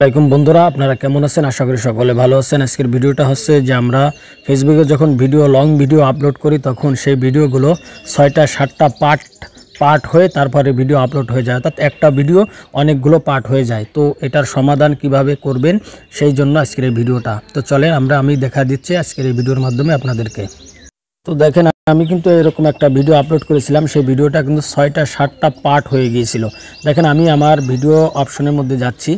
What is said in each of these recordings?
আসসালামু বন্ধুরা, আপনারা কেমন আছেন? আশা করি সকলে ভালো আছেন। আজকের ভিডিওটা হচ্ছে যে আমরা ফেসবুকে যখন লং ভিডিও আপলোড করি তখন সেই ভিডিওগুলো 6টা 7টা পার্ট হয়ে তারপরে ভিডিও আপলোড হয়ে যায়, অর্থাৎ একটা ভিডিও অনেকগুলো পার্ট হয়ে যায়। তো এটার সমাধান কিভাবে করবেন সেই জন্য আজকের এই ভিডিওটা। তো চলেন আমি দেখা দিচ্ছি আজকের এই ভিডিওর মাধ্যমে আপনাদেরকে। তো দেখেন, আমি কিন্তু এরকম একটা ভিডিও আপলোড করেছিলাম, সেই ভিডিওটা কিন্তু 6টা 7টা পার্ট হয়ে গিয়েছিল। দেখেন, আমি আমার ভিডিও অপশনের মধ্যে যাচ্ছি,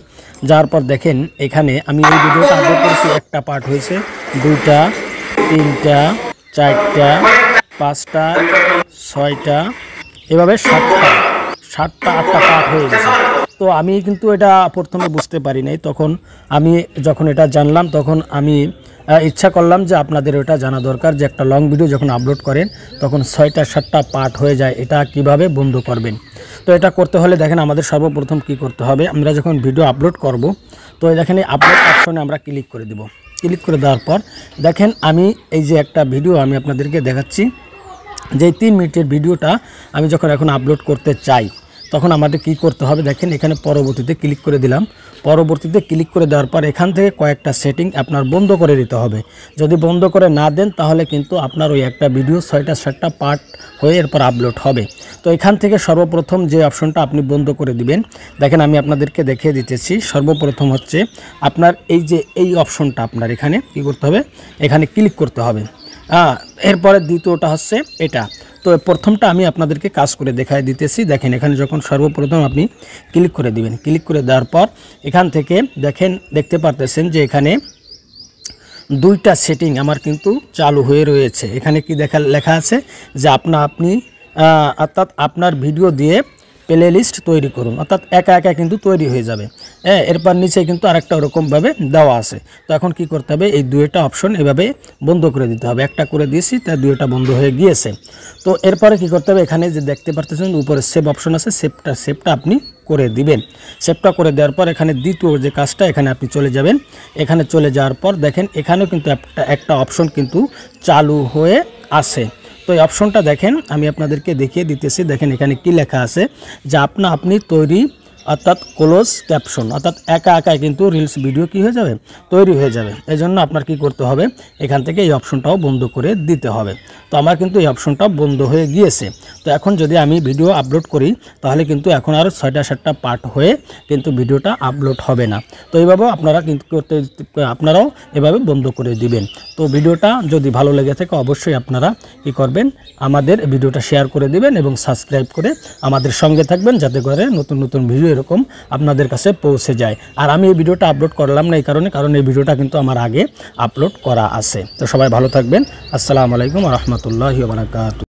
যাওয়ার পর দেখেন এখানে আমি এই ভিডিওটা আপলোড করেছি, একটা পার্ট হয়েছে, 2টা 3টা 4টা 5টা 6টা এভাবে 7টা 8টা পার্ট হয়ে গেছে। তো আমি কিন্তু এটা প্রথমে বুঝতে পারি নাই, তখন আমি যখন এটা জানলাম তখন আমি ইচ্ছা করলাম যে আপনাদের ওটা জানা দরকার যে একটা লং ভিডিও যখন আপলোড করেন তখন 6টা 7টা পার্ট হয়ে যায়, এটা কিভাবে বন্ধ করবেন। তো এটা করতে হলে দেখেন আমাদের সর্বপ্রথম কি করতে হবে, আমরা যখন ভিডিও আপলোড করব তো দেখেন এই আপলোড অপশনে আমরা ক্লিক করে দেব। ক্লিক করে দেওয়ার পর দেখেন আমি এই যে একটা ভিডিও আমি আপনাদেরকে দেখাচ্ছি, যে 3 মিনিটের ভিডিওটা আমি যখন এখন আপলোড করতে চাই তখন আমাদের কি করতে হবে, দেখেন এখানে পরবর্তীতে ক্লিক করে দিলাম। পরবর্তীতে ক্লিক করে দেওয়ার পর এখান থেকে কয়েকটা সেটিং আপনার বন্ধ করে দিতে হবে। যদি বন্ধ করে না দেন তাহলে কিন্তু আপনার ওই একটা ভিডিও 6টা 7টা পার্ট হয়ে এরপর আপলোড হবে। তো এখান থেকে সর্বপ্রথম যে অপশনটা আপনি বন্ধ করে দিবেন, দেখেন আমি আপনাদেরকে দেখিয়ে দিতেছি। সর্বপ্রথম হচ্ছে আপনার এই যে এই অপশনটা আপনার এখানে কি করতে হবে, এখানে ক্লিক করতে হবে। এরপরে দ্বিতীয়টা হচ্ছে এটা। তো প্রথমটা আমি আপনাদেরকে কাজ করে দেখাই দিতেছি। দেখেন এখানে যখন সর্বপ্রথম আপনি ক্লিক করে দিবেন, ক্লিক করে দেওয়ার পর এখান থেকে দেখতে পারতেছেন যে এখানে 2টা সেটিং আমার কিন্তু চালু হয়ে রয়েছে। এখানে কি লেখা আছে যে আপনি অর্থাৎ আপনার ভিডিও দিয়ে প্লে লিস্ট তৈরি করুন, অর্থাৎ একা একা কিন্তু তৈরি হয়ে যাবে। এরপর নিচে কিন্তু আরেকটা ওরকমভাবে দেওয়া আছে। তো এখন কি করতে হবে, এই 2টা অপশন এভাবে বন্ধ করে দিতে হবে। একটা করে দিয়েছি, তাই 2টা বন্ধ হয়ে গিয়েছে। তো এরপরে কি করতে হবে, এখানে যে দেখতে পারতেছেন উপরে সেভ অপশন আছে, সেভটা আপনি করে দিবেন। সেভটা করে দেওয়ার পর এখানে দ্বিতীয় যে কাজটা, এখানে আপনি চলে যাবেন। এখানে চলে যাওয়ার পর দেখেন এখানেও কিন্তু একটা অপশন কিন্তু চালু হয়ে আছে। তো এই অপশনটা দেখেন আমি আপনাদেরকে দেখিয়ে দিতেছি। দেখেন এখানে কি লেখা আছে যে আপনি তৈরি, অর্থাৎ ক্লোজ ক্যাপশন, অর্থাৎ একা একাই কিন্তু রিলস ভিডিও কি হয়ে যাবে, তৈরি হয়ে যাবে। এই জন্য আপনার কি করতে হবে, এখান থেকে এই অপশনটাও বন্ধ করে দিতে হবে। তো আমার কিন্তু এই অপশনটা বন্ধ হয়ে গিয়েছে। তো এখন যদি আমি ভিডিও আপলোড করি তাহলে কিন্তু এখন আর 6টা 7টা পার্ট হয়ে কিন্তু ভিডিওটা আপলোড হবে না। তো এইভাবেও আপনারাও এভাবে বন্ধ করে দিবেন। তো ভিডিওটা যদি ভালো লেগে থাকে অবশ্যই আপনারা কি করবেন, আমাদের ভিডিওটা শেয়ার করে দিবেন এবং সাবস্ক্রাইব করে আমাদের সঙ্গে থাকবেন, যাতে করে নতুন নতুন ভিডিও এরকম আপনাদের কাছে পৌঁছে যায়। আর আমি এই ভিডিওটা আপলোড করলাম না এই কারণ এই ভিডিওটা কিন্তু আমার আগে আপলোড করা আছে। তো সবাই ভালো থাকবেন। আসসালামু আলাইকুম ওয়া রাহমাতুল্লাহি ওয়া বারাকাতুহু।